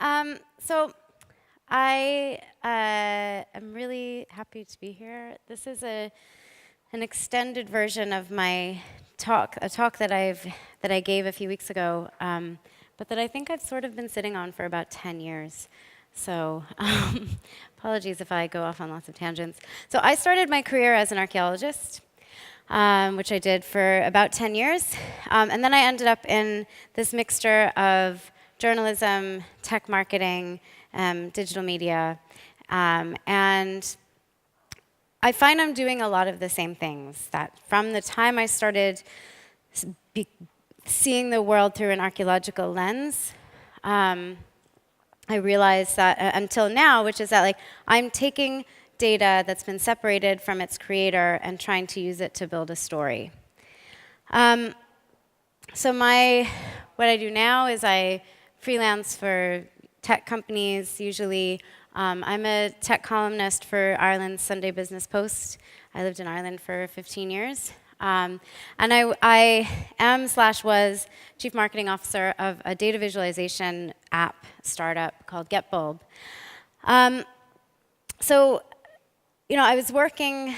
So I am really happy to be here. This is an extended version of my talk, a talk that I gave a few weeks ago, but that I think I've sort of been sitting on for about 10 years. So apologies if I go off on lots of tangents. So I started my career as an archaeologist, which I did for about 10 years. And then I ended up in this mixture of journalism, tech marketing, digital media. And I find I'm doing a lot of the same things, that from the time I started seeing the world through an archaeological lens, I realized that until now, which is that like I'm taking data that's been separated from its creator and trying to use it to build a story. So what I do now is I freelance for tech companies, usually. I'm a tech columnist for Ireland's Sunday Business Post. I lived in Ireland for 15 years. And I am/was chief marketing officer of a data visualization app startup called GetBulb. So, I was working,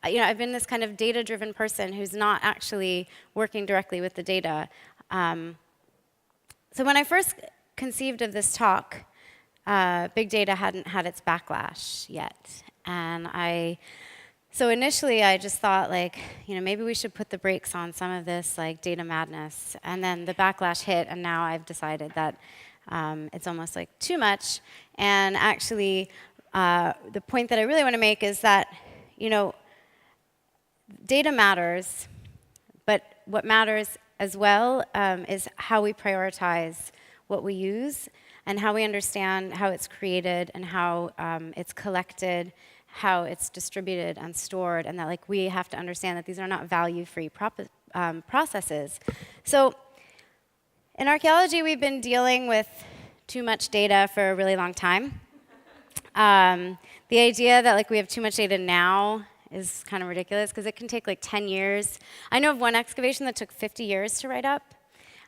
I've been this kind of data-driven person who's not actually working directly with the data. So when I first conceived of this talk, big data hadn't had its backlash yet. And so initially I just thought maybe we should put the brakes on some of this data madness. And then the backlash hit, and now I've decided that it's almost too much. And actually, the point that I really want to make is that, data matters, but what matters as well is how we prioritize what we use and how we understand how it's created and how it's collected, how it's distributed and stored, and that we have to understand that these are not value-free processes. So in archaeology, we've been dealing with too much data for a really long time. The idea that we have too much data now is kind of ridiculous because it can take 10 years. I know of one excavation that took 50 years to write up.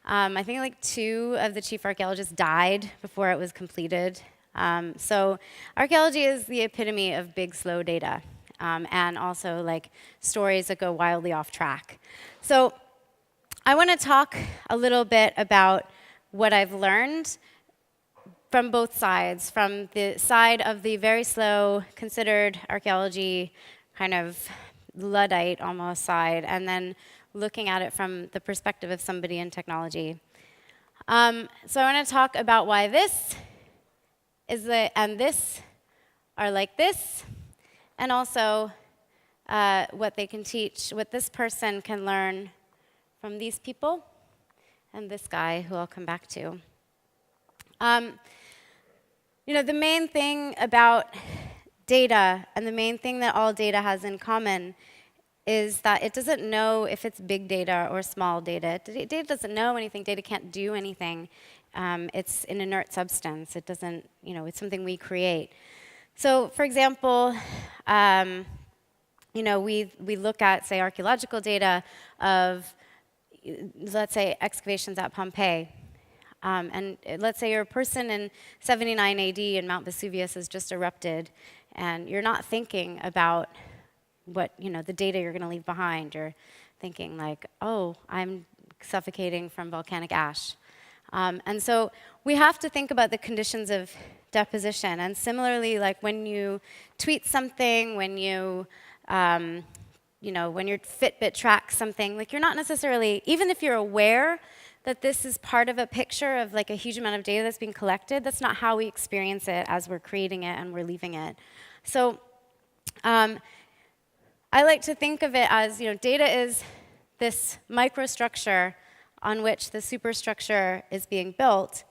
I think 2 of the chief archaeologists died before it was completed. So archaeology is the epitome of big, slow data, and also stories that go wildly off track. So I want to talk a little bit about what I've learned from both sides, from the side of the very slow, considered archaeology, kind of Luddite almost side, and then looking at it from the perspective of somebody in technology. So I want to talk about why this is and this are like this, and also what they can teach, what this person can learn from these people, and this guy, who I'll come back to. The main thing about data, and the main thing that all data has in common, is that it doesn't know if it's big data or small data. Data doesn't know anything. Data can't do anything. It's an inert substance. It doesn't, it's something we create. So, for example, we look at, say, archaeological data of, let's say, excavations at Pompeii. And let's say you're a person in 79 AD and Mount Vesuvius has just erupted, and you're not thinking about what, the data you're going to leave behind. You're thinking oh, I'm suffocating from volcanic ash. And so we have to think about the conditions of deposition. And similarly, when you tweet something, when you, when your Fitbit tracks something, you're not necessarily, even if you're aware that this is part of a picture of a huge amount of data that's being collected, that's not how we experience it as we're creating it and we're leaving it. So I like to think of it as, data is this microstructure on which the superstructure is being built,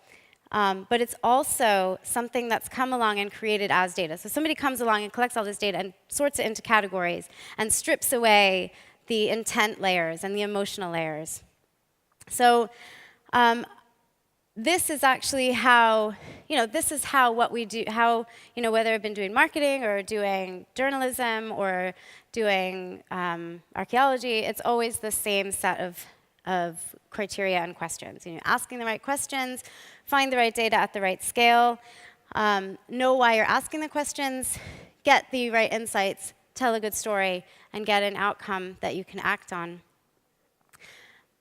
but it's also something that's come along and created as data. So somebody comes along and collects all this data and sorts it into categories and strips away the intent layers and the emotional layers. So this is actually how, this is how what we do, how, whether I've been doing marketing or doing journalism or doing archaeology, it's always the same set of of criteria and questions. You know, asking the right questions, find the right data at the right scale, know why you're asking the questions, get the right insights, tell a good story, and get an outcome that you can act on.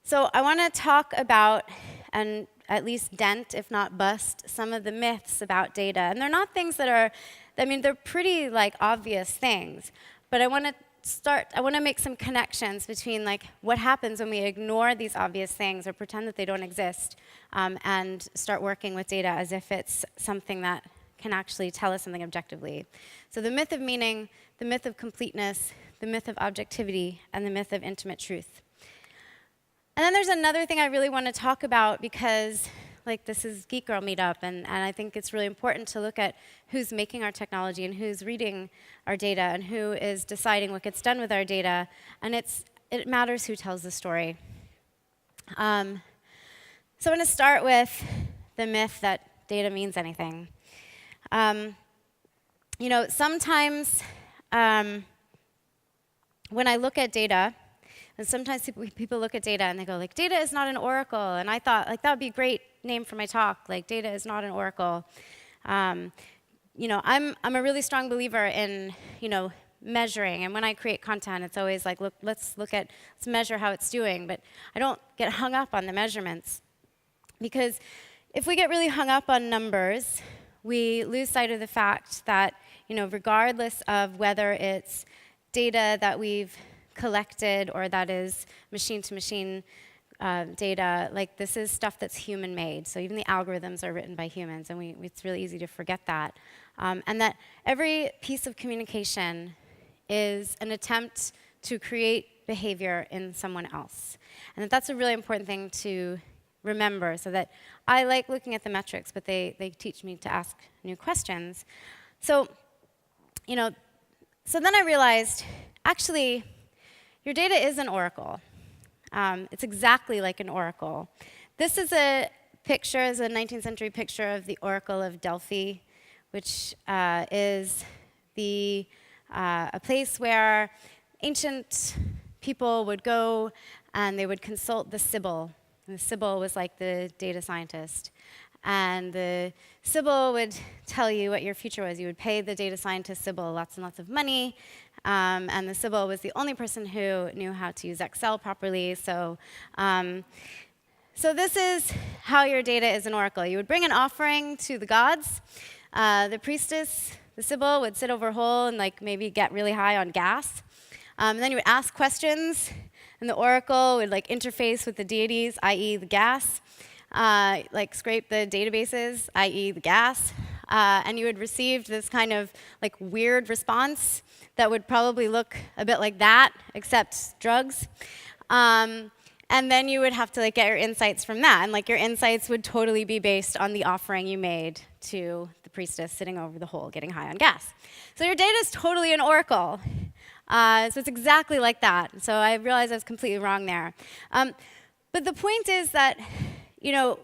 So I want to talk about, and at least dent, if not bust, some of the myths about data. And they're not things that are, I mean, they're pretty like obvious things. But I want to make some connections between like what happens when we ignore these obvious things or pretend that they don't exist, and start working with data as if it's something that can actually tell us something objectively. So the myth of meaning, the myth of completeness, the myth of objectivity, and the myth of intimate truth. And then there's another thing I really want to talk about, because like this is Geek Girl Meetup, and I think it's really important to look at who's making our technology and who's reading our data and who is deciding what gets done with our data. And it matters who tells the story. So I'm going to start with the myth that data means anything. You know, sometimes when I look at data, and sometimes people look at data and they go like, data is not an oracle. And I thought like that would be a great name for my talk, like data is not an oracle. You know, I'm a really strong believer in, you know, measuring. And when I create content, it's always like, let's measure how it's doing. But I don't get hung up on the measurements, because if we get really hung up on numbers, we lose sight of the fact that, you know, regardless of whether it's data that we've collected or that is machine-to-machine data, like this is stuff that's human-made. So even the algorithms are written by humans, and it's really easy to forget that. And that every piece of communication is an attempt to create behavior in someone else. And that's a really important thing to remember, so that I like looking at the metrics, but they teach me to ask new questions. So, you know, so then I realized, actually, your data is an oracle. It's exactly like an oracle. This is a 19th century picture of the Oracle of Delphi, which is a place where ancient people would go and they would consult the Sibyl. And the Sibyl was like the data scientist. And the Sibyl would tell you what your future was. You would pay the data scientist Sibyl lots and lots of money. And the Sibyl was the only person who knew how to use Excel properly. So this is how your data is an oracle. You would bring an offering to the gods. The priestess, the Sibyl, would sit over a hole and like maybe get really high on gas. And then you would ask questions, and the oracle would like interface with the deities, i.e. the gas, like scrape the databases, i.e. the gas, and you would receive this kind of like weird response that would probably look a bit like that, except drugs. And then you would have to like get your insights from that, and like your insights would totally be based on the offering you made to the priestess sitting over the hole getting high on gas. So your data is totally an oracle. So it's exactly like that. So I realized I was completely wrong there. But the point is that, you know,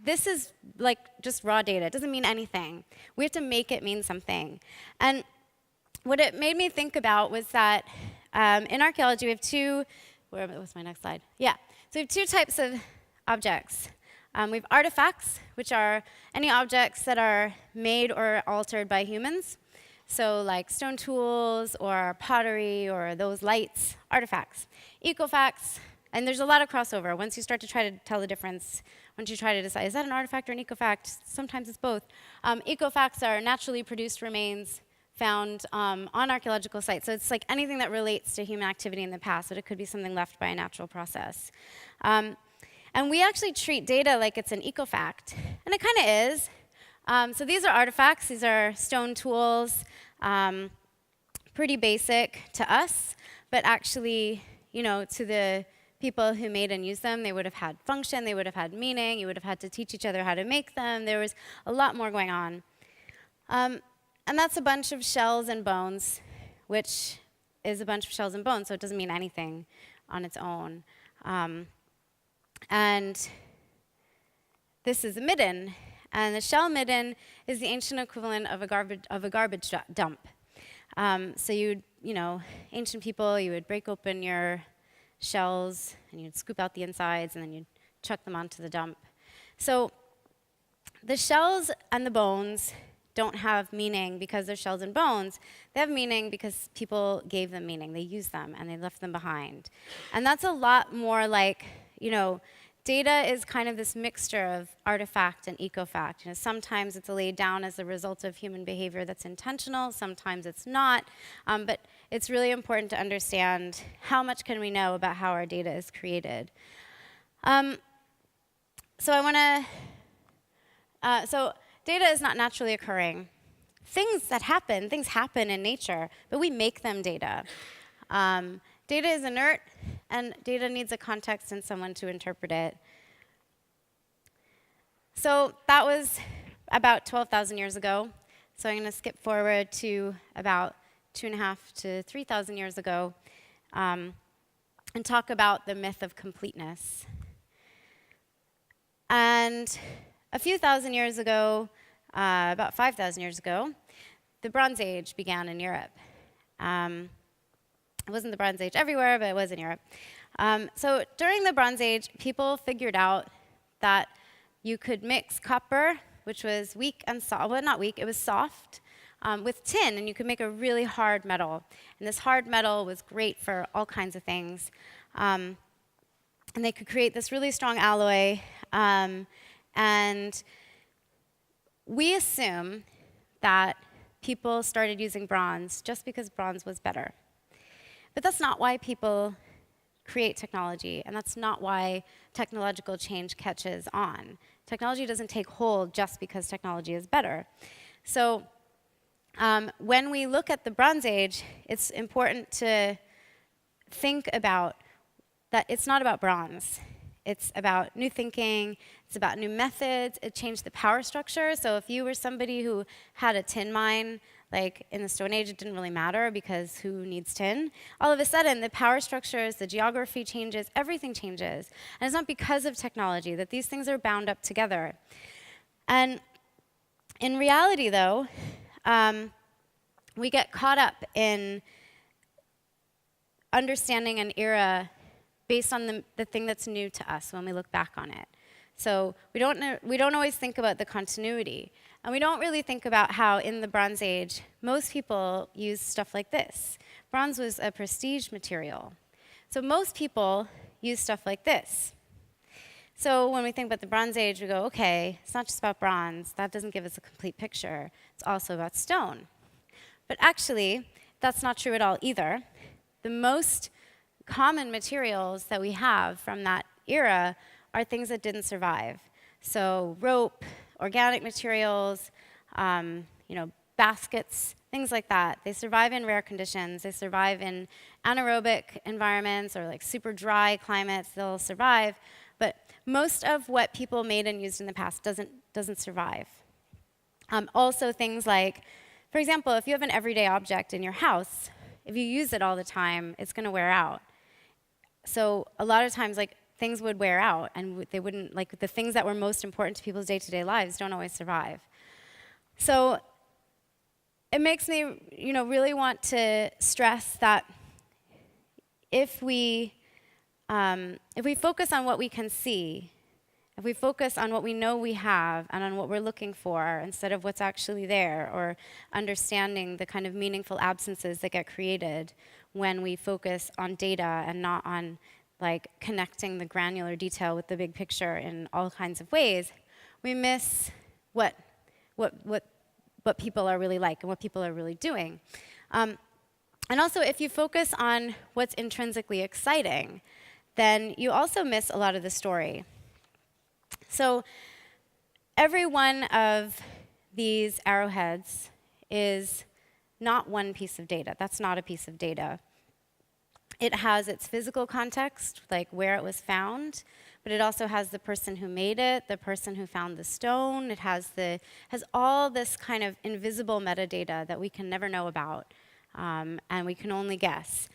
this is like just raw data. It doesn't mean anything. We have to make it mean something. And what it made me think about was that in archaeology we have two, where was my next slide? Yeah. So we have two types of objects. We have artifacts, which are any objects that are made or altered by humans. So like stone tools or pottery or those lights, artifacts. Ecofacts, and there's a lot of crossover. Once you start to try to tell the difference, once you try to decide, is that an artifact or an ecofact? Sometimes it's both. Ecofacts are naturally produced remains found on archaeological sites. So it's like anything that relates to human activity in the past, but it could be something left by a natural process. And we actually treat data like it's an ecofact, and it kind of is. So these are artifacts. These are stone tools, pretty basic to us, but actually, you know, to the people who made and used them, they would have had function, they would have had meaning, you would have had to teach each other how to make them. There was a lot more going on. And that's a bunch of shells and bones, which is a bunch of shells and bones, so it doesn't mean anything on its own. And this is a midden. And the shell midden is the ancient equivalent of a garbage dump. So you know, ancient people, you would break open your shells, and you'd scoop out the insides, and then you'd chuck them onto the dump. So the shells and the bones don't have meaning because they're shells and bones. They have meaning because people gave them meaning. They used them, and they left them behind. And that's a lot more like, data is kind of this mixture of artifact and ecofact. Sometimes it's laid down as a result of human behavior that's intentional, sometimes it's not, but it's really important to understand how much can we know about how our data is created. So data is not naturally occurring. Things happen in nature, but we make them data. Data is inert, and data needs a context and someone to interpret it. So that was about 12,000 years ago. So I'm going to skip forward to about 2.5 to 3,000 years ago and talk about the myth of completeness. And a few thousand years ago, about 5,000 years ago, the Bronze Age began in Europe. It wasn't the Bronze Age everywhere, but it was in Europe. So during the Bronze Age, people figured out that you could mix copper, which was weak and soft, well, not weak, it was soft, with tin, and you could make a really hard metal. And this hard metal was great for all kinds of things. And they could create this really strong alloy. And we assume that people started using bronze just because bronze was better. But that's not why people create technology, and that's not why technological change catches on. Technology doesn't take hold just because technology is better. So when we look at the Bronze Age, it's important to think about that it's not about bronze. It's about new thinking, it's about new methods, it changed the power structure. So if you were somebody who had a tin mine, like in the Stone Age, it didn't really matter because who needs tin? All of a sudden, the power structures, the geography changes, everything changes. And it's not because of technology that these things are bound up together. And in reality, though, we get caught up in understanding an era based on the thing that's new to us when we look back on it. So we don't always think about the continuity. And we don't really think about how in the Bronze Age, most people used stuff like this. Bronze was a prestige material. So most people use stuff like this. So when we think about the Bronze Age, we go, okay, it's not just about bronze. That doesn't give us a complete picture. It's also about stone. But actually, that's not true at all either. The most common materials that we have from that era are things that didn't survive. So rope, organic materials, baskets, things like that. They survive in rare conditions. They survive in anaerobic environments or like super dry climates. They'll survive. But most of what people made and used in the past doesn't survive. Also things like, for example, if you have an everyday object in your house, if you use it all the time, it's going to wear out. So a lot of times, things would wear out, and they wouldn't, the things that were most important to people's day-to-day lives don't always survive. So it makes me, really want to stress that if we focus on what we can see, if we focus on what we know we have and on what we're looking for instead of what's actually there, or understanding the kind of meaningful absences that get created when we focus on data and not on connecting the granular detail with the big picture in all kinds of ways, we miss what people are really like and what people are really doing. And also, if you focus on what's intrinsically exciting, then you also miss a lot of the story. So every one of these arrowheads is not one piece of data. That's not a piece of data. It has its physical context, like where it was found, but it also has the person who made it, the person who found the stone. It has all this kind of invisible metadata that we can never know about, and we can only guess.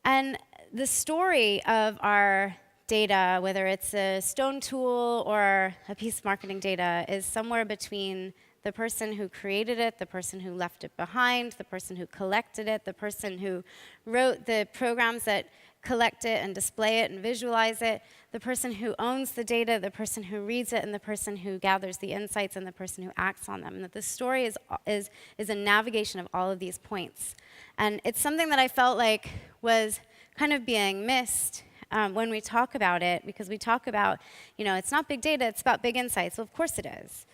And the story of our data, whether it's a stone tool or a piece of marketing data, is somewhere between the person who created it, the person who left it behind, the person who collected it, the person who wrote the programs that collect it and display it and visualize it, the person who owns the data, the person who reads it, and the person who gathers the insights, and the person who acts on them. And that the story is a navigation of all of these points. And it's something that I felt like was kind of being missed when we talk about it, because we talk about, it's not big data, it's about big insights. Well, of course it is.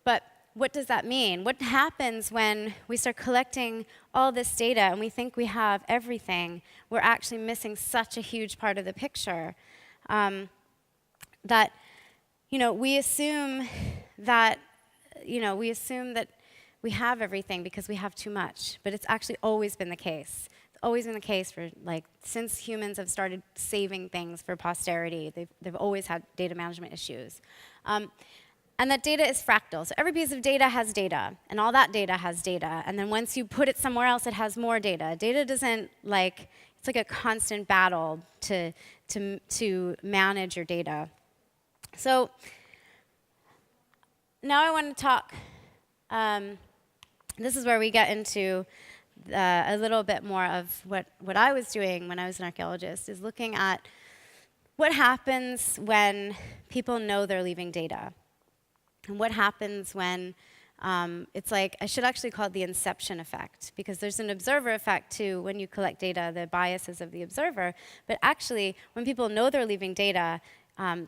But what does that mean? What happens when we start collecting all this data and we think we have everything? We're actually missing such a huge part of the picture that, we assume that, we have everything because we have too much. But it's actually always been the case. It's always been the case for, since humans have started saving things for posterity. They've always had data management issues. And that data is fractal. So every piece of data has data, and all that data has data. And then once you put it somewhere else, it has more data. Data doesn't, it's like a constant battle to manage your data. So now I want to talk, this is where we get into a little bit more of what I was doing when I was an archaeologist, is looking at what happens when people know they're leaving data. And what happens when it's like, I should actually call it the Inception effect, because there's an observer effect too when you collect data, the biases of the observer. But actually, when people know they're leaving data,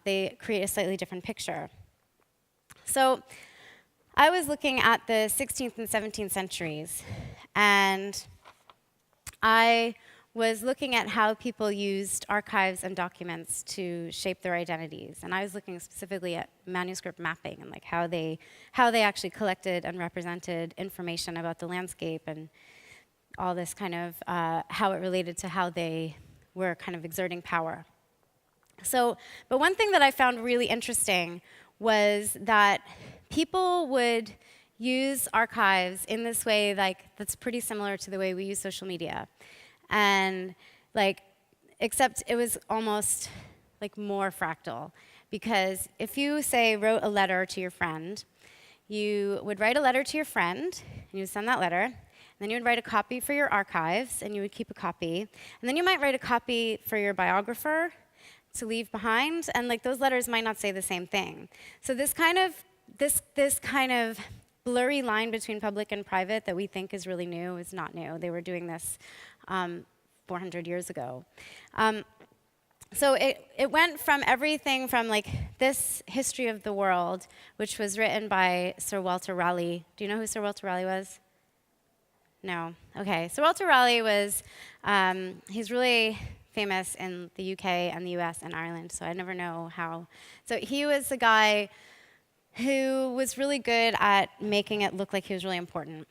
they create a slightly different picture. So I was looking at the 16th and 17th centuries, and I was looking at how people used archives and documents to shape their identities. And I was looking specifically at manuscript mapping and how they actually collected and represented information about the landscape and all this kind of how it related to how they were kind of exerting power. So, but one thing that I found really interesting was that people would use archives in this way that's pretty similar to the way we use social media. And except it was almost more fractal, because if you wrote a letter to your friend, you would write a letter to your friend and you would send that letter, and then you would write a copy for your archives and you would keep a copy, and then you might write a copy for your biographer to leave behind, and those letters might not say the same thing. So this kind of blurry line between public and private that we think is really new is not new. They were doing this 400 years ago. So it went from everything from this history of the world, which was written by Sir Walter Raleigh. Do you know who Sir Walter Raleigh was? No? Okay. Sir Walter Raleigh was, he's really famous in the UK and the US and Ireland, so I never know how. So he was a guy who was really good at making it look like he was really important.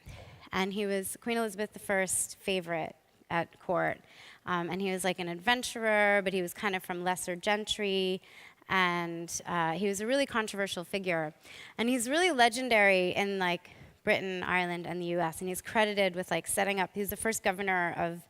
And he was Queen Elizabeth I's favorite at court. And he was an adventurer, but he was kind of from lesser gentry. And he was a really controversial figure. And he's really legendary in Britain, Ireland, and the US. And he's credited with setting up, he was the first governor of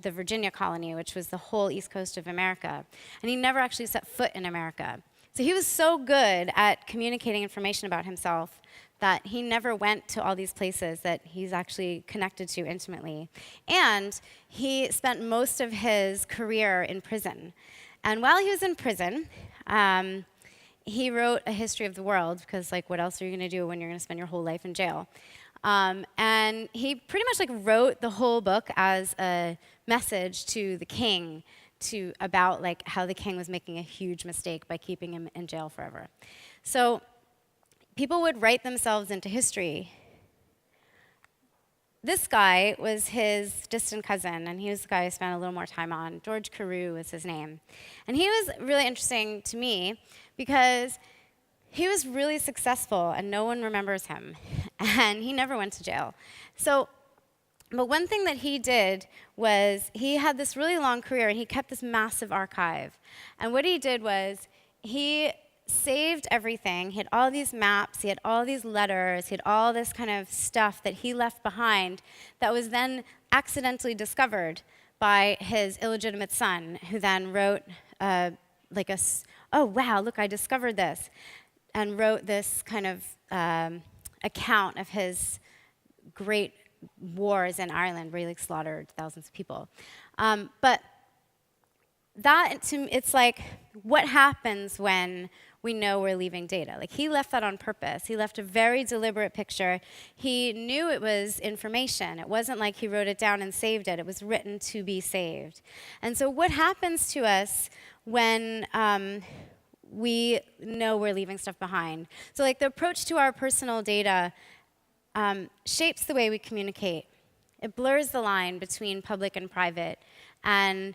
the Virginia colony, which was the whole east coast of America. And he never actually set foot in America. So he was so good at communicating information about himself that he never went to all these places that he's actually connected to intimately. And he spent most of his career in prison. And while he was in prison, he wrote a history of the world, because what else are you going to do when you're going to spend your whole life in jail? And he pretty much wrote the whole book as a message to the king about how the king was making a huge mistake by keeping him in jail forever. So people would write themselves into history. This guy was his distant cousin, and he was the guy I spent a little more time on. George Carew was his name. And he was really interesting to me because he was really successful, and no one remembers him. And he never went to jail. But one thing that he did was he had this really long career, and he kept this massive archive. And what he did was he saved everything. He had all these maps, he had all these letters, he had all this kind of stuff that he left behind that was then accidentally discovered by his illegitimate son, who then wrote oh, wow, look, I discovered this, and wrote this kind of account of his great wars in Ireland, where he slaughtered thousands of people. But it's like, what happens when we know we're leaving data? Like, he left that on purpose. He left a very deliberate picture. He knew it was information. It wasn't like he wrote it down and saved it. It was written to be saved. And so what happens to us when we know we're leaving stuff behind? So like, the approach to our personal data shapes the way we communicate. It blurs the line between public and private. And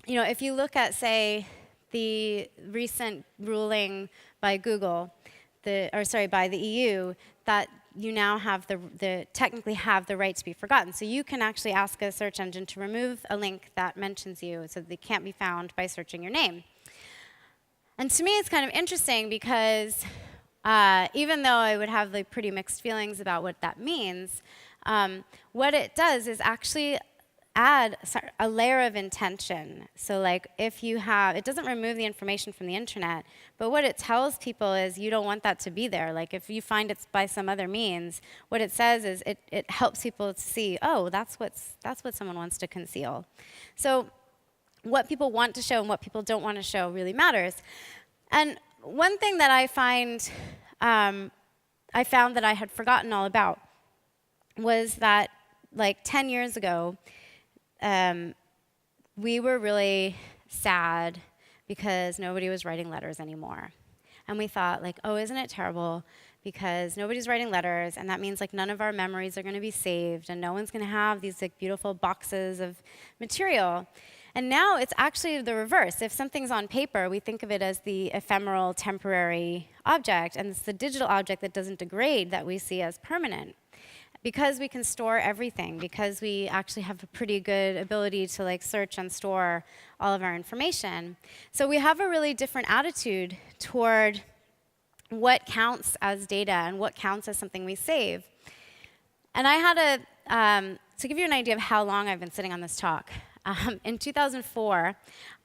if you look at, say, the recent ruling by Google, by the EU, that you now have technically have the right to be forgotten. So you can actually ask a search engine to remove a link that mentions you so that they can't be found by searching your name. And to me, it's kind of interesting because even though I would have like pretty mixed feelings about what that means, what it does is actually add a layer of intention. So like, it doesn't remove the information from the internet, but what it tells people is you don't want that to be there. Like, if you find it's by some other means, what it says is it helps people to see, oh, that's what someone wants to conceal. So what people want to show and what people don't want to show really matters. And one thing that I found that I had forgotten all about was that, like, 10 years ago, we were really sad because nobody was writing letters anymore. And we thought, like, oh, isn't it terrible? Because nobody's writing letters, and that means like none of our memories are going to be saved, and no one's going to have these like beautiful boxes of material. And now it's actually the reverse. If something's on paper, we think of it as the ephemeral, temporary object, and it's the digital object that doesn't degrade that we see as permanent. Because we can store everything, because we actually have a pretty good ability to like search and store all of our information. So we have a really different attitude toward what counts as data and what counts as something we save. And I had to give you an idea of how long I've been sitting on this talk. In 2004,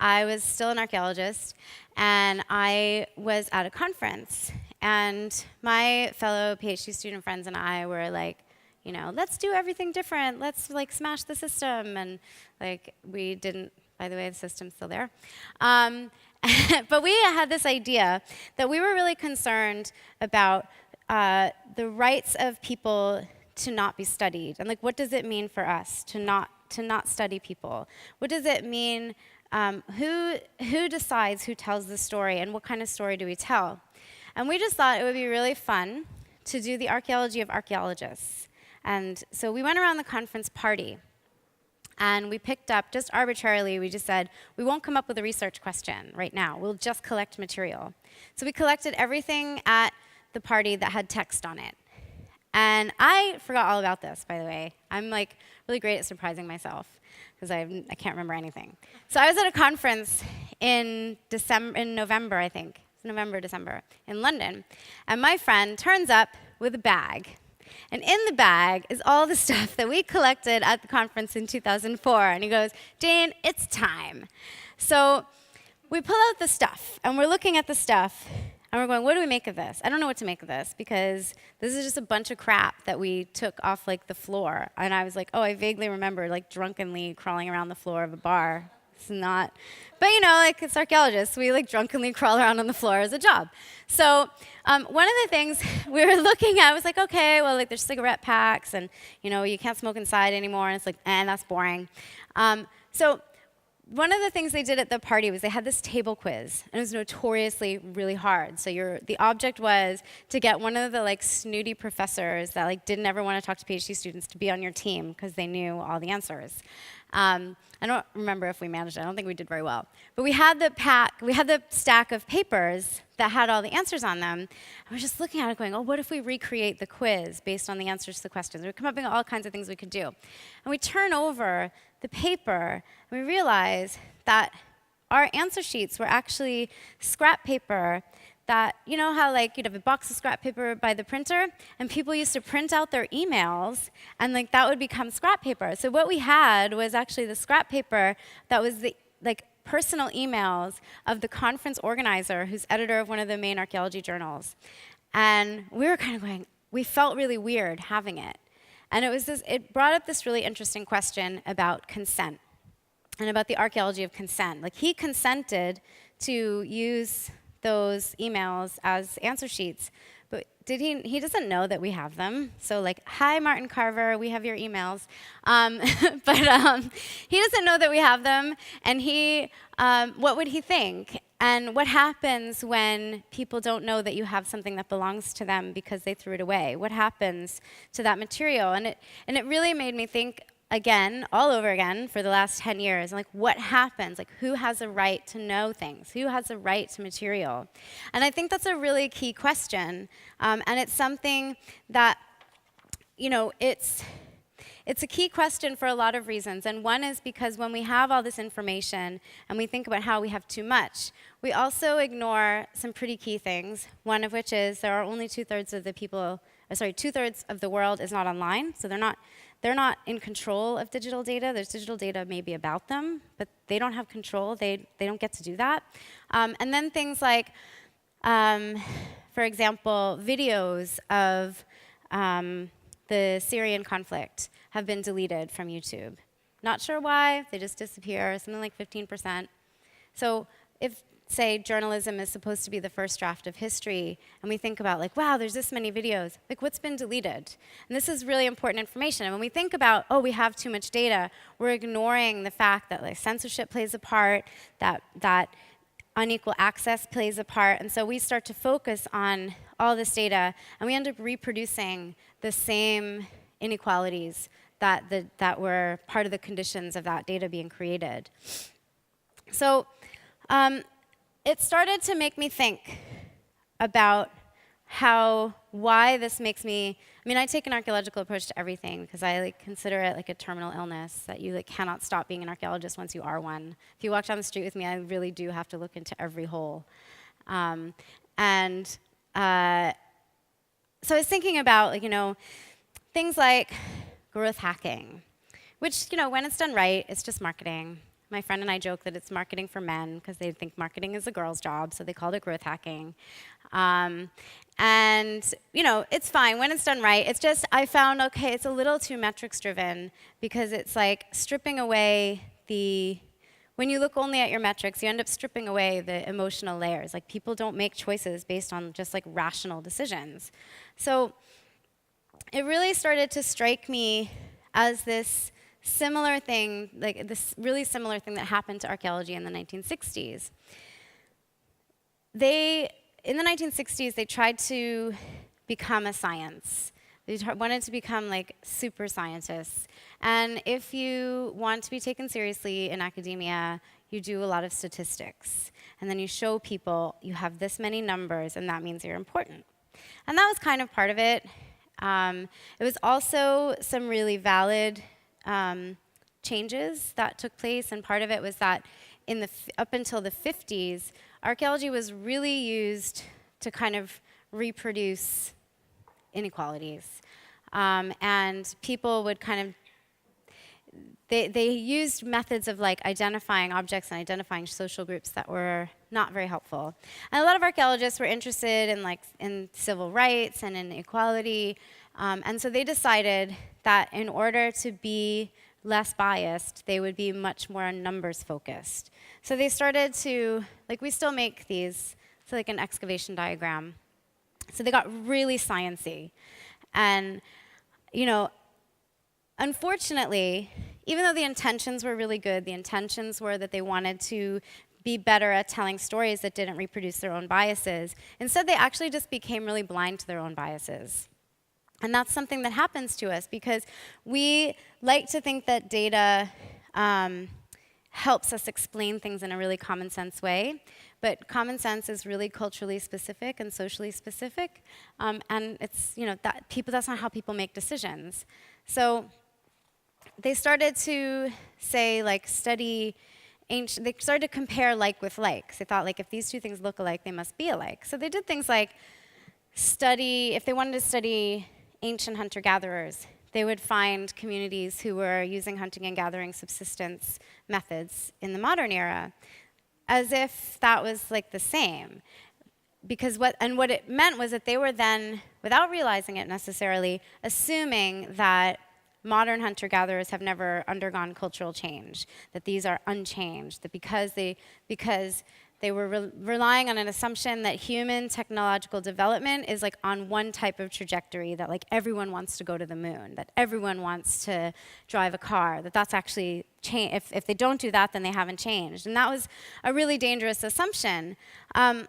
I was still an archaeologist, and I was at a conference. And my fellow PhD student friends and I were like, let's do everything different. Let's like smash the system. And like, we didn't, by the way, the system's still there. But we had this idea that we were really concerned about the rights of people to not be studied. And like, what does it mean for us to not study people? What does it mean? Who decides who tells the story, and what kind of story do we tell? And we just thought it would be really fun to do the archaeology of archaeologists. And so we went around the conference party, and we picked up, just arbitrarily, we just said, we won't come up with a research question right now. We'll just collect material. So we collected everything at the party that had text on it. And I forgot all about this, by the way. I'm like really great at surprising myself, because I can't remember anything. So I was at a conference in November, I think. November, December, in London. And my friend turns up with a bag. And in the bag is all the stuff that we collected at the conference in 2004. And he goes, Jane, it's time. So we pull out the stuff, and we're looking at the stuff, and we're going, what do we make of this? I don't know what to make of this, because this is just a bunch of crap that we took off like the floor. And I was like, oh, I vaguely remember like drunkenly crawling around the floor of a bar. It's not, but like, it's archaeologists. We like drunkenly crawl around on the floor as a job. So one of the things we were looking at was like, okay, well, like there's cigarette packs, and you can't smoke inside anymore, and it's like, that's boring. So one of the things they did at the party was they had this table quiz, and it was notoriously really hard. So the object was to get one of the like snooty professors that like didn't ever want to talk to PhD students to be on your team because they knew all the answers. I don't remember if we managed it. I don't think we did very well. But we had the stack of papers that had all the answers on them. And we're just looking at it going, oh, what if we recreate the quiz based on the answers to the questions? We come up with all kinds of things we could do. And we turn over the paper, and we realize that our answer sheets were actually scrap paper that, how like you'd have a box of scrap paper by the printer, and people used to print out their emails, and like that would become scrap paper. So what we had was actually the scrap paper that was the like personal emails of the conference organizer, who's editor of one of the main archaeology journals. And we were kind of going, we felt really weird having it. And it brought up this really interesting question about consent. and about the archaeology of consent. Like, he consented to use those emails as answer sheets, but he doesn't know that we have them. So like, hi, Martin Carver, we have your emails. But he doesn't know that we have them, and what would he think? And what happens when people don't know that you have something that belongs to them because they threw it away? What happens to that material? And it really made me think again, all over again, for the last 10 years. Like, what happens? Like, who has a right to know things? Who has a right to material? And I think that's a really key question. And it's something that, it's a key question for a lot of reasons. And one is because when we have all this information and we think about how we have too much, we also ignore some pretty key things. One of which is there are only 2/3 of the people, 2/3 of the world is not online, so they're not in control of digital data. There's digital data maybe about them, but they don't have control. They don't get to do that. And then things like, for example, videos of the Syrian conflict have been deleted from YouTube. Not sure why, they just disappear, something like 15%. So if, say, journalism is supposed to be the first draft of history, and we think about, like, wow, there's this many videos, like, what's been deleted? And this is really important information. And when we think about, oh, we have too much data, we're ignoring the fact that, like, censorship plays a part, that unequal access plays a part. And so we start to focus on all this data, and we end up reproducing the same inequalities that were part of the conditions of that data being created. So it started to make me think about why this makes me, I take an archaeological approach to everything because I consider it like a terminal illness, that you cannot stop being an archaeologist once you are one. If you walk down the street with me, I really do have to look into every hole. So I was thinking about, things like growth hacking, which, when it's done right, it's just marketing. My friend and I joke that it's marketing for men because they think marketing is a girl's job, so they called it growth hacking. It's fine when it's done right. It's just, I found, okay, it's a little too metrics driven because it's like stripping away when you look only at your metrics, you end up stripping away the emotional layers. Like, people don't make choices based on just rational decisions. So it really started to strike me as this similar thing, this really similar thing that happened to archaeology in the 1960s. In the 1960s, they tried to become a science. They wanted to become super scientists. And if you want to be taken seriously in academia, you do a lot of statistics. And then you show people you have this many numbers, and that means you're important. And that was kind of part of it. It was also some really valid changes that took place, and part of it was that up until the 50s, archaeology was really used to kind of reproduce inequalities. And people would kind of, they used methods of identifying objects and identifying social groups that were not very helpful. And a lot of archaeologists were interested in civil rights and in equality. And so they decided that in order to be less biased, they would be much more numbers focused. So they started to, we still make these, so an excavation diagram. So they got really sciencey. And, unfortunately, even though the intentions were really good, the intentions were that they wanted to be better at telling stories that didn't reproduce their own biases, instead they actually just became really blind to their own biases. And that's something that happens to us because we like to think that data helps us explain things in a really common sense way. But common sense is really culturally specific and socially specific. And it's, that's not how people make decisions. So they started to say, study ancient, they started to compare like with like. They thought, if these two things look alike, they must be alike. So they did things like if they wanted to study ancient hunter-gatherers, they would find communities who were using hunting and gathering subsistence methods in the modern era, as if that was the same. Because what it meant was that they were then, without realizing it necessarily, assuming that modern hunter-gatherers have never undergone cultural change, that these are unchanged, that because they were relying on an assumption that human technological development is like on one type of trajectory, that like everyone wants to go to the moon, that everyone wants to drive a car, that's actually change. If they don't do that, then they haven't changed. And that was a really dangerous assumption. And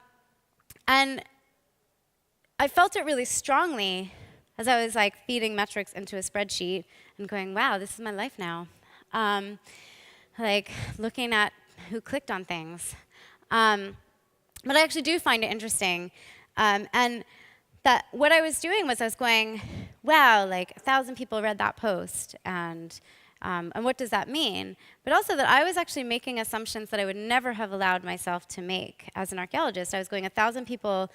I felt it really strongly as I was like feeding metrics into a spreadsheet and going, wow, this is my life now. Like looking at who clicked on things. But I actually do find it interesting. And that what I was doing was I was going, wow, like 1,000 people read that post, and what does that mean? But also that I was actually making assumptions that I would never have allowed myself to make as an archaeologist. I was going, 1,000 people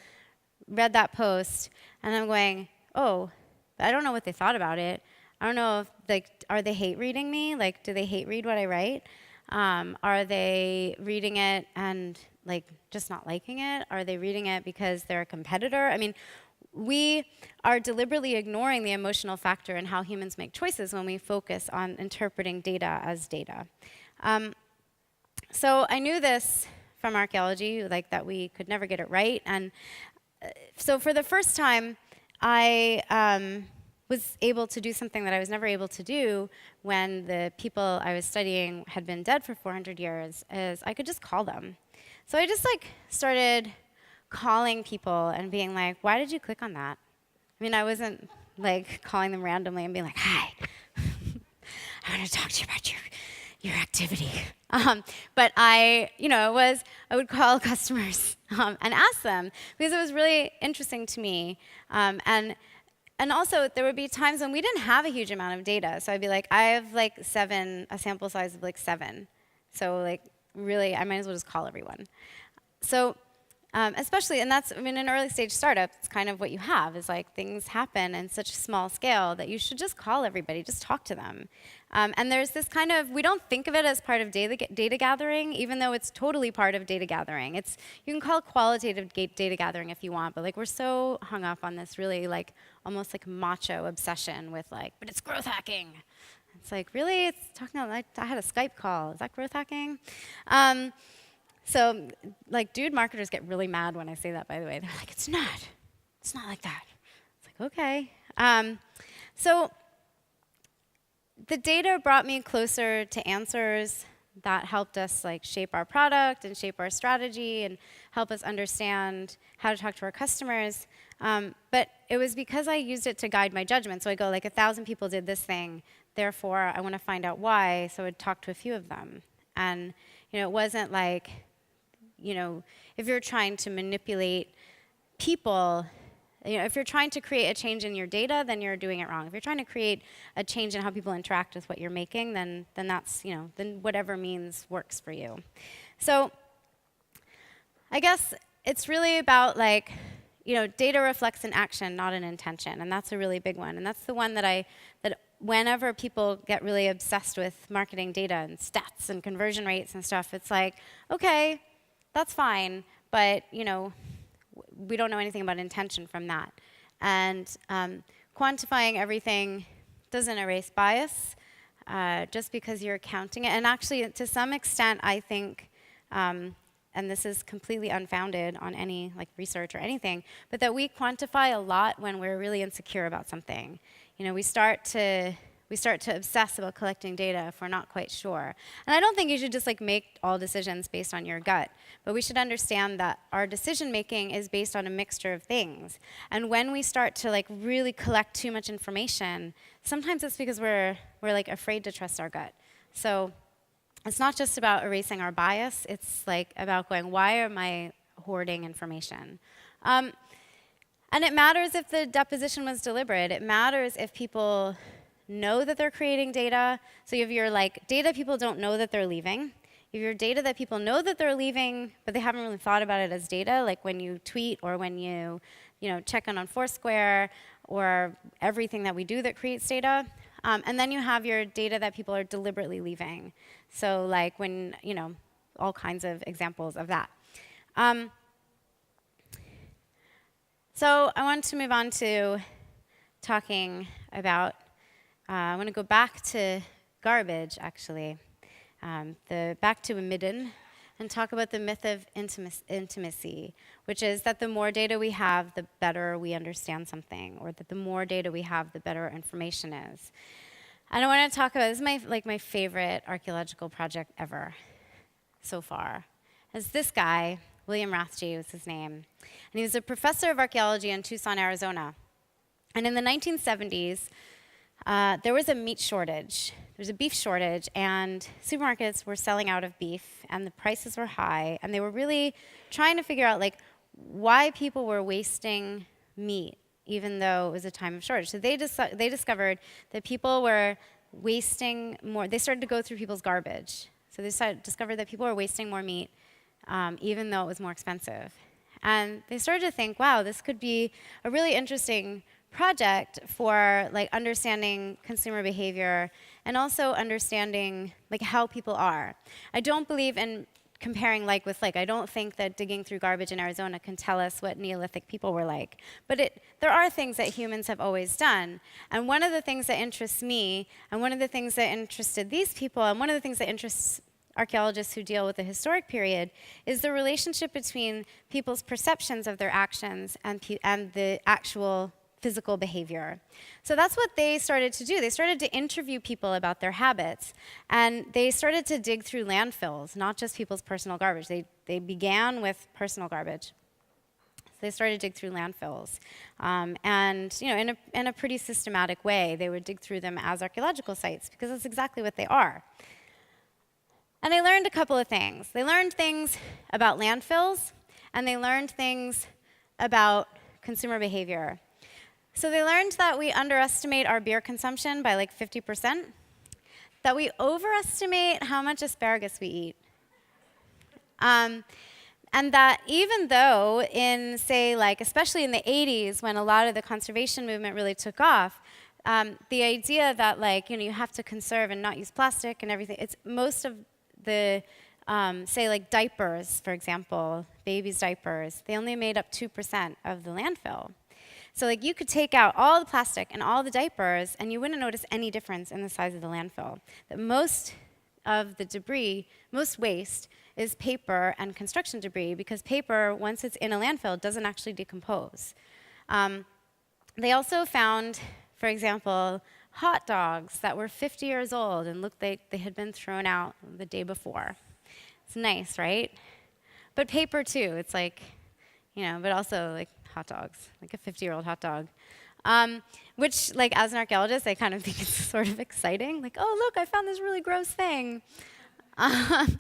read that post, and I'm going, oh, I don't know what they thought about it. I don't know if, like, are they hate reading me? Like, do they hate read what I write? Are they reading it and like just not liking it? Are they reading it because they're a competitor? I mean, we are deliberately ignoring the emotional factor in how humans make choices when we focus on interpreting data as data. So I knew this from archaeology, like that we could never get it right. And so for the first time, I was able to do something that I was never able to do when the people I was studying had been dead for 400 years, is I could just call them. So I just like started calling people and being like, why did you click on that? I mean, I wasn't like calling them randomly and being like, hi, I want to talk to you about your activity. But I would call customers and ask them, because it was really interesting to me. And also, there would be times when we didn't have a huge amount of data. So I'd be like, I have like a sample size of like 7. So like, really, I might as well just call everyone. So especially, and that's, I mean, in an early stage startup, it's kind of what you have, is like things happen in such a small scale that you should just call everybody, just talk to them. And there's this kind of, we don't think of it as part of data gathering, even though it's totally part of data gathering. You can call it qualitative data gathering if you want, but like we're so hung up on this really like, almost like macho obsession with like, but it's growth hacking. It's like, really? It's talking about, I had a Skype call. Is that growth hacking? So like, dude marketers get really mad when I say that, by the way. They're like, it's not like that. It's like, okay. So the data brought me closer to answers that helped us like shape our product and shape our strategy and help us understand how to talk to our customers. But it was because I used it to guide my judgment. So I go like, 1,000 people did this thing, therefore I want to find out why. So I'd talk to a few of them. And it wasn't like, if you're trying to manipulate people, if you're trying to create a change in your data, then you're doing it wrong. If you're trying to create a change in how people interact with what you're making, then that's, then whatever means works for you. So I guess it's really about like, data reflects an action, not an intention, and that's a really big one. And that's the one that whenever people get really obsessed with marketing data and stats and conversion rates and stuff, it's like, okay, that's fine, but we don't know anything about intention from that. And quantifying everything doesn't erase bias just because you're counting it. And actually, to some extent, I think, and this is completely unfounded on any like research or anything, but that we quantify a lot when we're really insecure about something. We start to obsess about collecting data if we're not quite sure. And I don't think you should just like make all decisions based on your gut, but we should understand that our decision making is based on a mixture of things. And when we start to like really collect too much information, sometimes it's because we're like afraid to trust our gut. So it's not just about erasing our bias, it's like about going, why am I hoarding information? And it matters if the deposition was deliberate. It matters if people know that they're creating data. So you have your like data people don't know that they're leaving. You have your data that people know that they're leaving, but they haven't really thought about it as data, like when you tweet or when you check in on Foursquare or everything that we do that creates data. And then you have your data that people are deliberately leaving. So like when, all kinds of examples of that. So I want to move on to talking about I want to go back to garbage, actually, back to midden, and talk about the myth of intimacy, which is that the more data we have, the better we understand something, or that the more data we have, the better information is. And I want to talk about, this is my favorite archaeological project ever so far. It's this guy, William Rathje was his name, and he was a professor of archaeology in Tucson, Arizona. And in the 1970s, there was a meat shortage. There was a beef shortage, and supermarkets were selling out of beef, and the prices were high, and they were really trying to figure out why people were wasting meat, even though it was a time of shortage. So they discovered that people were wasting more. They started to go through people's garbage. So they discovered that people were wasting more meat, even though it was more expensive. And they started to think, wow, this could be a really interesting project for understanding consumer behavior and also understanding how people are. I don't believe in comparing like with like. I don't think that digging through garbage in Arizona can tell us what Neolithic people were like. But there are things that humans have always done. And one of the things that interests me, and one of the things that interested these people, and one of the things that interests archaeologists who deal with the historic period, is the relationship between people's perceptions of their actions and the actual physical behavior. So that's what they started to do. They started to interview people about their habits, and they started to dig through landfills, not just people's personal garbage. They began with personal garbage. So they started to dig through landfills, and in a pretty systematic way, they would dig through them as archaeological sites, because that's exactly what they are. And they learned a couple of things. They learned things about landfills, and they learned things about consumer behavior. So they learned that we underestimate our beer consumption by 50%, that we overestimate how much asparagus we eat. And that even though in, say, especially in the 80s, when a lot of the conservation movement really took off, the idea that you have to conserve and not use plastic and everything, it's most of the, say diapers, for example, babies' diapers, they only made up 2% of the landfill. So you could take out all the plastic and all the diapers, and you wouldn't notice any difference in the size of the landfill. That most of the debris, most waste, is paper and construction debris, because paper, once it's in a landfill, doesn't actually decompose. They also found, for example, hot dogs that were 50 years old and looked like they had been thrown out the day before. It's nice, right? But paper too, it's but also hot dogs, a 50-year-old hot dog. Which, as an archaeologist, I kind of think it's sort of exciting. Oh, look, I found this really gross thing. And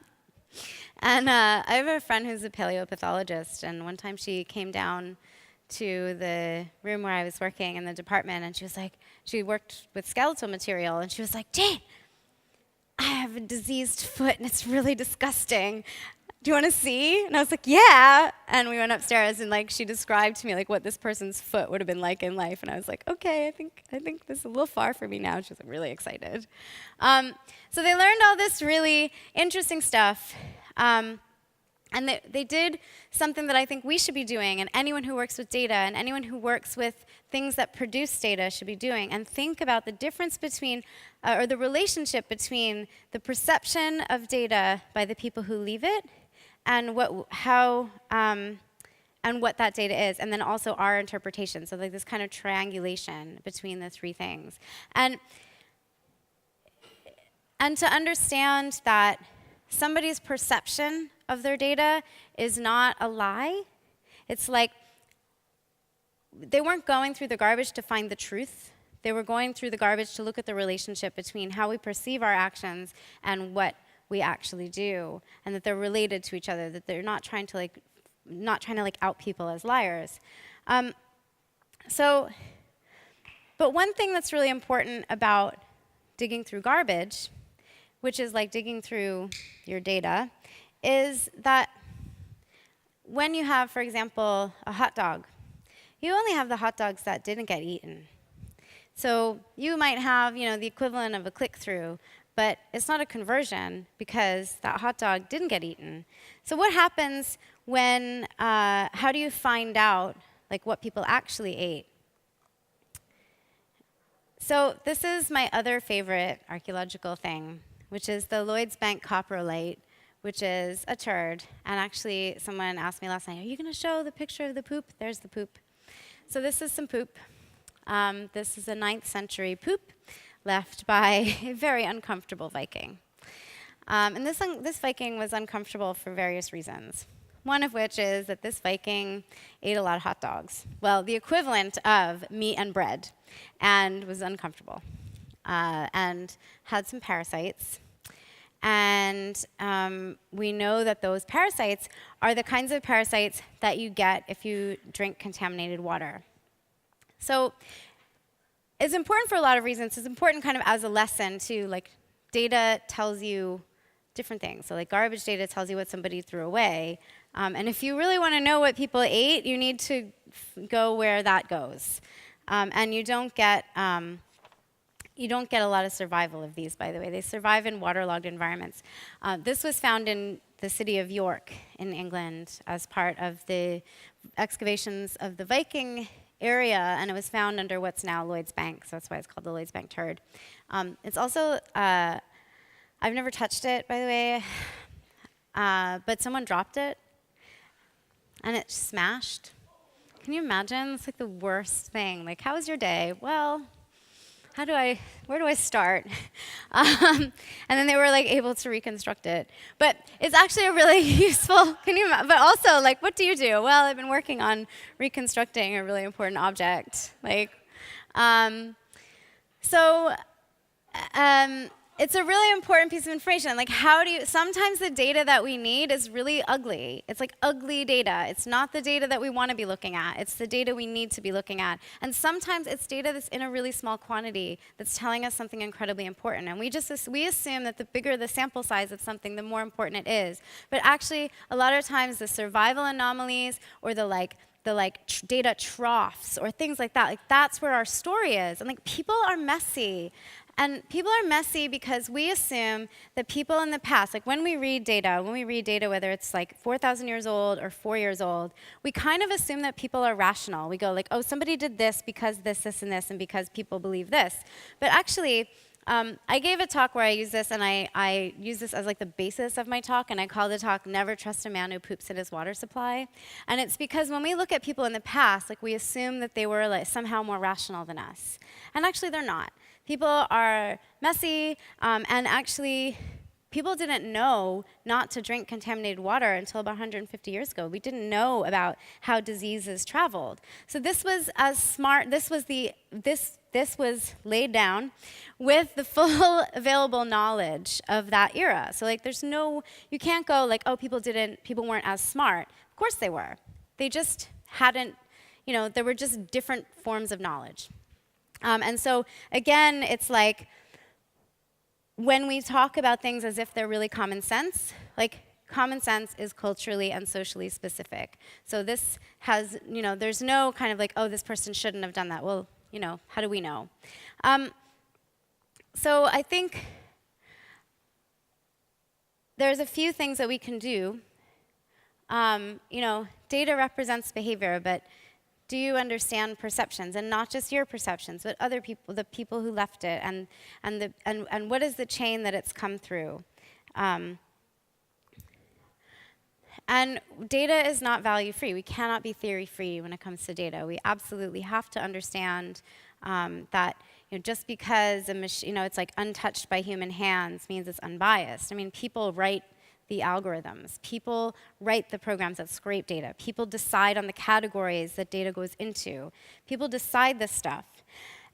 I have a friend who's a paleopathologist, and one time she came down to the room where I was working in the department, and she worked with skeletal material, and she was like, Jane, I have a diseased foot, and it's really disgusting. Do you want to see? And I was like, yeah. And we went upstairs, and she described to me what this person's foot would have been like in life. And I was like, okay, I think this is a little far for me now. She was really excited. So they learned all this really interesting stuff. And they did something that I think we should be doing, and anyone who works with data and anyone who works with things that produce data should be doing, and think about the difference between, or the relationship between the perception of data by the people who leave it and what that data is, and then also our interpretation. So this kind of triangulation between the three things. And to understand that somebody's perception of their data is not a lie. It's they weren't going through the garbage to find the truth. They were going through the garbage to look at the relationship between how we perceive our actions and what we actually do, and that they're related to each other, that they're not trying to out people as liars. But one thing that's really important about digging through garbage, which is digging through your data, is that when you have, for example, a hot dog, you only have the hot dogs that didn't get eaten. So you might have, the equivalent of a click-through, but it's not a conversion because that hot dog didn't get eaten. So what happens when, how do you find out what people actually ate? So this is my other favorite archaeological thing, which is the Lloyd's Bank coprolite, which is a turd. And actually, someone asked me last night, are you going to show the picture of the poop? There's the poop. So this is some poop. This is a 9th century poop left by a very uncomfortable Viking. And this Viking was uncomfortable for various reasons. One of which is that this Viking ate a lot of hot dogs. Well, the equivalent of meat and bread, and was uncomfortable. And had some parasites. And we know that those parasites are the kinds of parasites that you get if you drink contaminated water. So it's important for a lot of reasons. It's important kind of as a lesson to, like, data tells you different things. So like garbage data tells you what somebody threw away. And if you really want to know what people ate, you need to go where that goes. And you don't get a lot of survival of these, by the way. They survive in waterlogged environments. This was found in the city of York in England as part of the excavations of the Viking area, and it was found under what's now Lloyd's Bank, so that's why it's called the Lloyd's Bank turd. It's also, I've never touched it, by the way, but someone dropped it, and it smashed. Can you imagine? It's like the worst thing. Like, how was your day? Well, where do I start? And then they were like able to reconstruct it. But it's actually a really useful, but also, like, what do you do? Well, I've been working on reconstructing a really important object. Like, it's a really important piece of information. Like, sometimes the data that we need is really ugly. It's like ugly data. It's not the data that we want to be looking at. It's the data we need to be looking at. And sometimes it's data that's in a really small quantity that's telling us something incredibly important. And we assume that the bigger the sample size of something, the more important it is. But actually, a lot of times the survival anomalies or the data troughs or things like that, that's where our story is. And like, people are messy. And people are messy because we assume that people in the past, like when we read data, whether it's like 4,000 years old or 4 years old, we kind of assume that people are rational. We go like, oh, somebody did this because this, and this, and because people believe this. But actually, I gave a talk where I use this, and I use this as like the basis of my talk, and I call the talk, Never Trust a Man Who Poops in His Water Supply. And it's because when we look at people in the past, like we assume that they were like somehow more rational than us. And actually, they're not. People are messy, and actually, people didn't know not to drink contaminated water until about 150 years ago. We didn't know about how diseases traveled. So this was as smart. This was laid down with the full available knowledge of that era. So like, you can't go like, oh, people weren't as smart. Of course they were. They just hadn't, there were just different forms of knowledge. And so, again, it's like when we talk about things as if they're really common sense, like common sense is culturally and socially specific. So this has, there's no kind of like, oh, this person shouldn't have done that. Well, how do we know? So I think there's a few things that we can do. Data represents behavior, but do you understand perceptions, and not just your perceptions, but other people, the people who left it, and what is the chain that it's come through? And data is not value-free. We cannot be theory-free when it comes to data. We absolutely have to understand that just because a machine, it's like untouched by human hands means it's unbiased. I mean, people write the algorithms. People write the programs that scrape data. People decide on the categories that data goes into. People decide this stuff.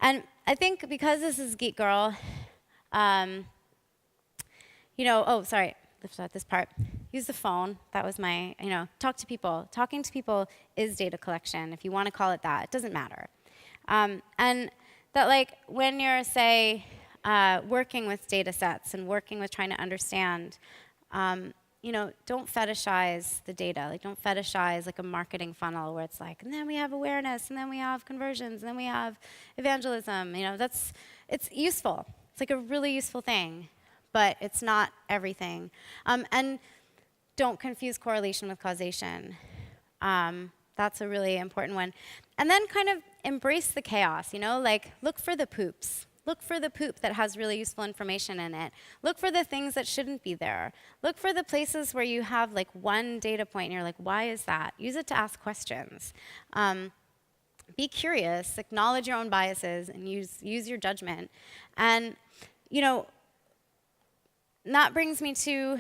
And I think because this is Geek Girl, oh, sorry, lift out this part. Use the phone. That was my, talk to people. Talking to people is data collection, if you want to call it that. It doesn't matter. And that, like, when you're, say, working with data sets and working with trying to understand, don't fetishize the data. Like, don't fetishize like a marketing funnel where it's like, and then we have awareness, and then we have conversions, and then we have evangelism. It's useful. It's like a really useful thing, but it's not everything. And don't confuse correlation with causation. That's a really important one. And then kind of embrace the chaos, you know, like look for the poops. Look for the poop that has really useful information in it. Look for the things that shouldn't be there. Look for the places where you have like one data point and you're like, why is that? Use it to ask questions. Be curious, acknowledge your own biases, and use your judgment. And, you know, that brings me to,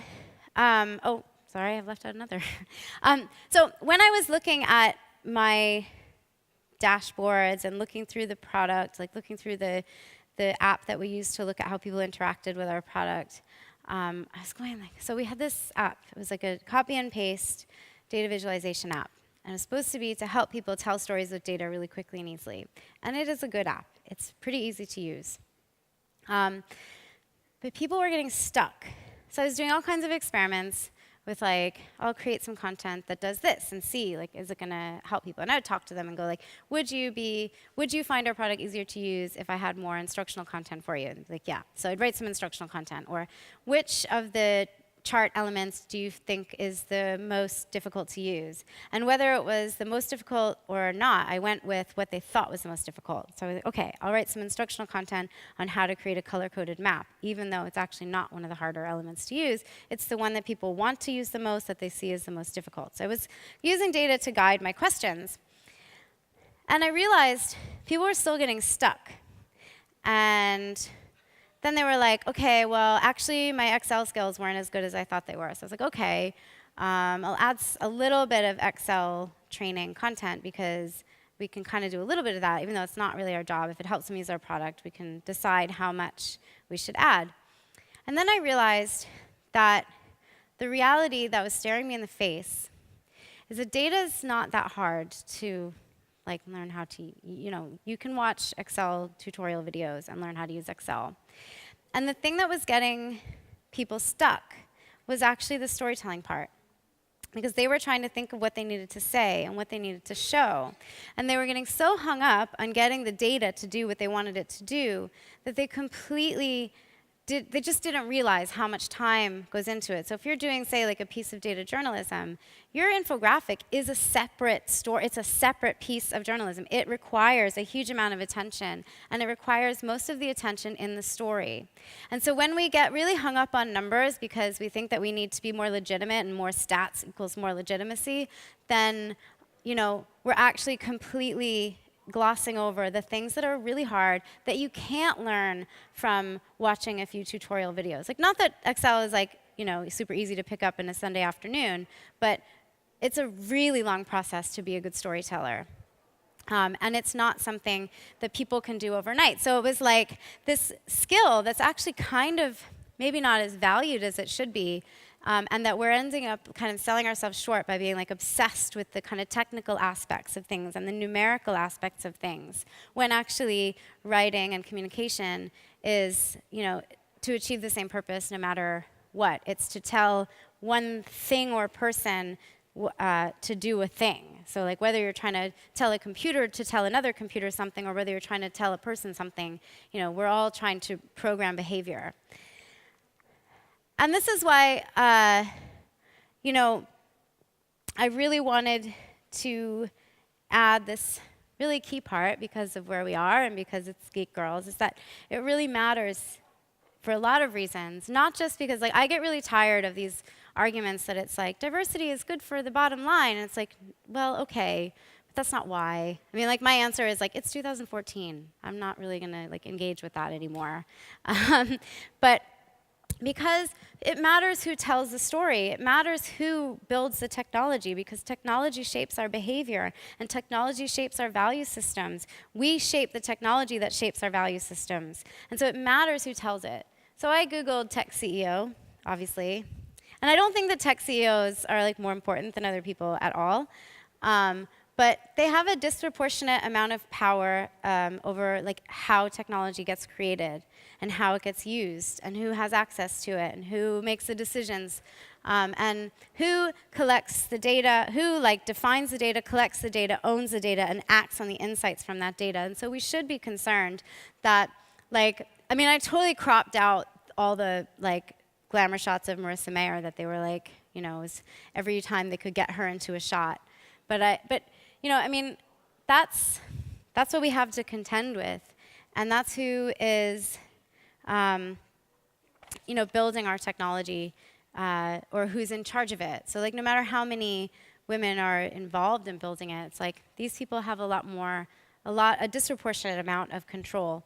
oh, sorry, I've left out another. So when I was looking at my dashboards and looking through the product, like looking through the app that we used to look at how people interacted with our product, I was going like, so we had this app. It was like a copy and paste data visualization app. And it's supposed to be to help people tell stories with data really quickly and easily. And it is a good app. It's pretty easy to use. But people were getting stuck. So I was doing all kinds of experiments with like, I'll create some content that does this and see, like, is it gonna help people? And I would talk to them and go like, would you find our product easier to use if I had more instructional content for you? And like, yeah. So I'd write some instructional content. Or which of the chart elements do you think is the most difficult to use? And whether it was the most difficult or not, I went with what they thought was the most difficult. So I was like, okay, I'll write some instructional content on how to create a color-coded map, even though it's actually not one of the harder elements to use. It's the one that people want to use the most, that they see as the most difficult. So I was using data to guide my questions. And I realized people were still getting stuck. And then they were like, okay, well, actually, my Excel skills weren't as good as I thought they were. So I was like, okay, I'll add a little bit of Excel training content because we can kind of do a little bit of that, even though it's not really our job. If it helps them use our product, we can decide how much we should add. And then I realized that the reality that was staring me in the face is that data is not that hard to like learn how to, you know, you can watch Excel tutorial videos and learn how to use Excel. And the thing that was getting people stuck was actually the storytelling part. Because they were trying to think of what they needed to say and what they needed to show. And they were getting so hung up on getting the data to do what they wanted it to do that they completely they just didn't realize how much time goes into it. So if you're doing, say, like a piece of data journalism, your infographic is a separate story. It's a separate piece of journalism. It requires a huge amount of attention, and it requires most of the attention in the story. And so when we get really hung up on numbers because we think that we need to be more legitimate and more stats equals more legitimacy, then, you know, we're actually completely glossing over the things that are really hard that you can't learn from watching a few tutorial videos. Like, not that Excel is like, you know, super easy to pick up in a Sunday afternoon, but it's a really long process to be a good storyteller. And it's not something that people can do overnight. So it was like this skill that's actually kind of maybe not as valued as it should be, and that we're ending up kind of selling ourselves short by being like obsessed with the kind of technical aspects of things and the numerical aspects of things, when actually writing and communication is, you know, to achieve the same purpose no matter what. It's to tell one thing or person to do a thing. So like whether you're trying to tell a computer to tell another computer something, or whether you're trying to tell a person something, you know, we're all trying to program behavior. And this is why, you know, I really wanted to add this really key part because of where we are and because it's Geek Girls, is that it really matters for a lot of reasons. Not just because, like, I get really tired of these arguments that it's like, diversity is good for the bottom line. And it's like, well, okay, but that's not why. I mean, like, my answer is, like, it's 2014. I'm not really going to, like, engage with that anymore. But because it matters who tells the story. It matters who builds the technology, because technology shapes our behavior, and technology shapes our value systems. We shape the technology that shapes our value systems. And so it matters who tells it. So I Googled tech CEO, obviously. And I don't think that tech CEOs are like more important than other people at all. But they have a disproportionate amount of power over like how technology gets created and how it gets used and who has access to it and who makes the decisions and who collects the data, who like defines the data, collects the data, owns the data, and acts on the insights from that data. And so we should be concerned that, like, I mean, I totally cropped out all the like glamour shots of Marissa Mayer that they were like, you know, it was every time they could get her into a shot. But you know, I mean, that's that's what we have to contend with. And that's who is building our technology, or who's in charge of it. So like no matter how many women are involved in building it, it's like these people have a disproportionate amount of control.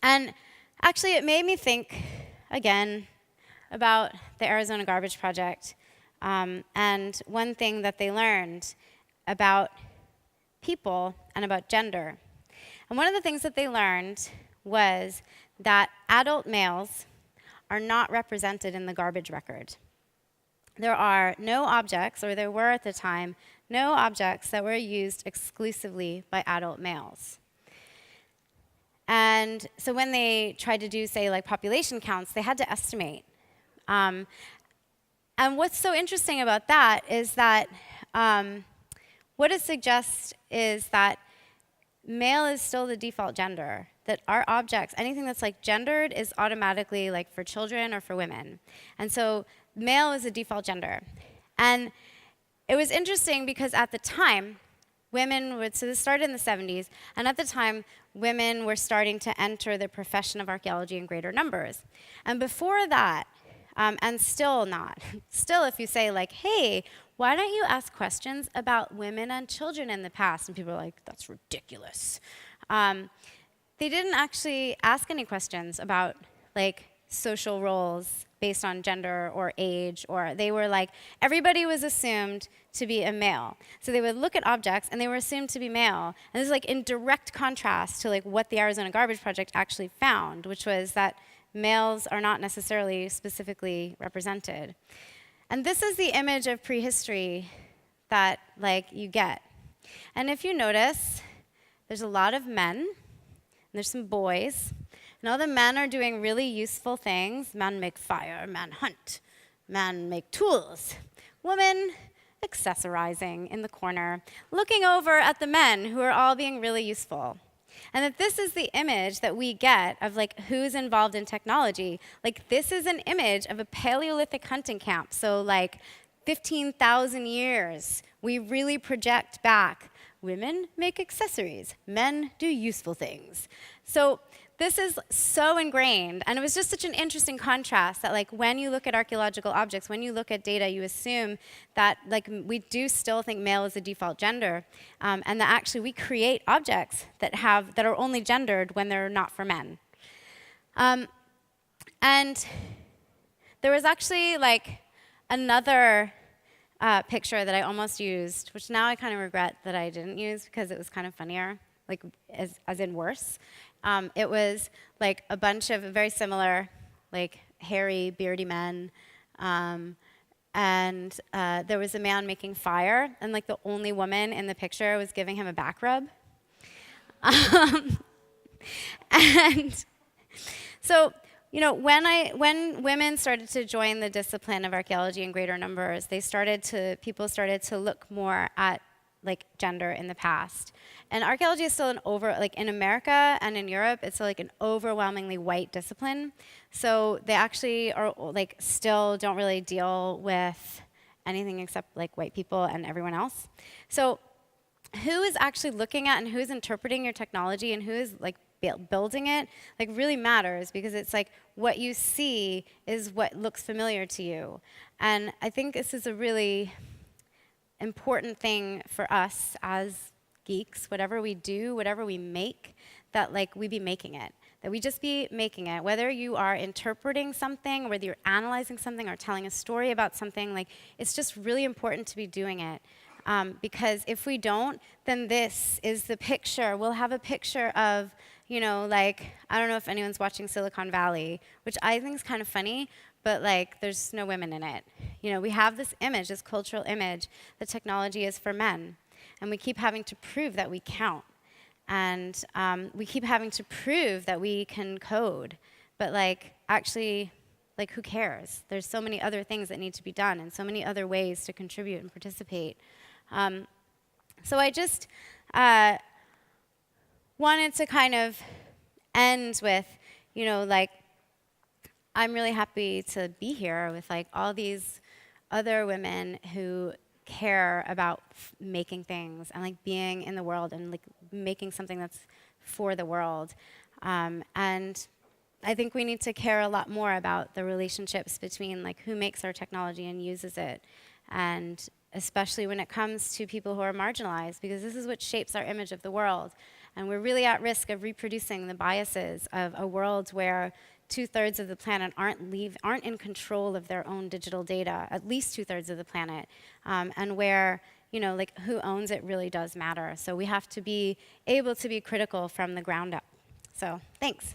And actually it made me think again about the Arizona Garbage Project, and one thing that they learned about people and about gender. And one of the things that they learned was that adult males are not represented in the garbage record. There are no objects, or there were at the time, no objects that were used exclusively by adult males. And so when they tried to do, say, like population counts, they had to estimate. And what's so interesting about that is that what it suggests is that male is still the default gender, that our objects, anything that's like gendered is automatically like for children or for women. And so male is the default gender. And it was interesting because at the time, so this started in the 70s, and at the time, women were starting to enter the profession of archaeology in greater numbers. And before that, and still not, still if you say like, hey, why don't you ask questions about women and children in the past? And people are like, that's ridiculous. They didn't actually ask any questions about like social roles based on gender or age, or they were like, everybody was assumed to be a male. So they would look at objects and they were assumed to be male. And this is like in direct contrast to like what the Arizona Garbage Project actually found, which was that males are not necessarily specifically represented. And this is the image of prehistory that like you get. And if you notice, there's a lot of men, and there's some boys, and all the men are doing really useful things. Men make fire, men hunt, men make tools. Women accessorizing in the corner, looking over at the men who are all being really useful. And that this is the image that we get of like who's involved in technology. Like this is an image of a Paleolithic hunting camp. So like 15,000 years, we really project back. Women make accessories, men do useful things. So this is so ingrained, and it was just such an interesting contrast that like when you look at archaeological objects, when you look at data, you assume that like we do still think male is the default gender, and that actually we create objects that are only gendered when they're not for men. And there was actually like another picture that I almost used, which now I kind of regret that I didn't use because it was kind of funnier, like as in worse. It was like a bunch of very similar, like hairy, beardy men, and there was a man making fire, and like the only woman in the picture was giving him a back rub. And so, you know, when women started to join the discipline of archaeology in greater numbers, people started to look more at like gender in the past. And archaeology is still in America and in Europe, it's still like an overwhelmingly white discipline. So they actually are like still don't really deal with anything except like white people and everyone else. So who is actually looking at and who is interpreting your technology and who is like building it, like really matters, because it's like what you see is what looks familiar to you. And I think this is a really important thing for us as geeks, whatever we do, whatever we make, that like we be making it, that we just be making it, whether you are interpreting something, whether you're analyzing something or telling a story about something, like it's just really important to be doing it. Because if we don't, then this is the picture. We'll have a picture of, you know, like, I don't know if anyone's watching Silicon Valley, which I think is kind of funny, but like there's no women in it. You know, we have this image, this cultural image that technology is for men. And we keep having to prove that we count. And we keep having to prove that we can code. But like, actually, like who cares? There's so many other things that need to be done and so many other ways to contribute and participate. So I just wanted to kind of end with, you know, like, I'm really happy to be here with like all these other women who care about making things and like being in the world and like making something that's for the world. And I think we need to care a lot more about the relationships between like who makes our technology and uses it, and especially when it comes to people who are marginalized, because this is what shapes our image of the world. And we're really at risk of reproducing the biases of a world where 2/3 of the planet aren't in control of their own digital data, at least 2/3 of the planet, and where, you know, like who owns it really does matter. So we have to be able to be critical from the ground up. So thanks.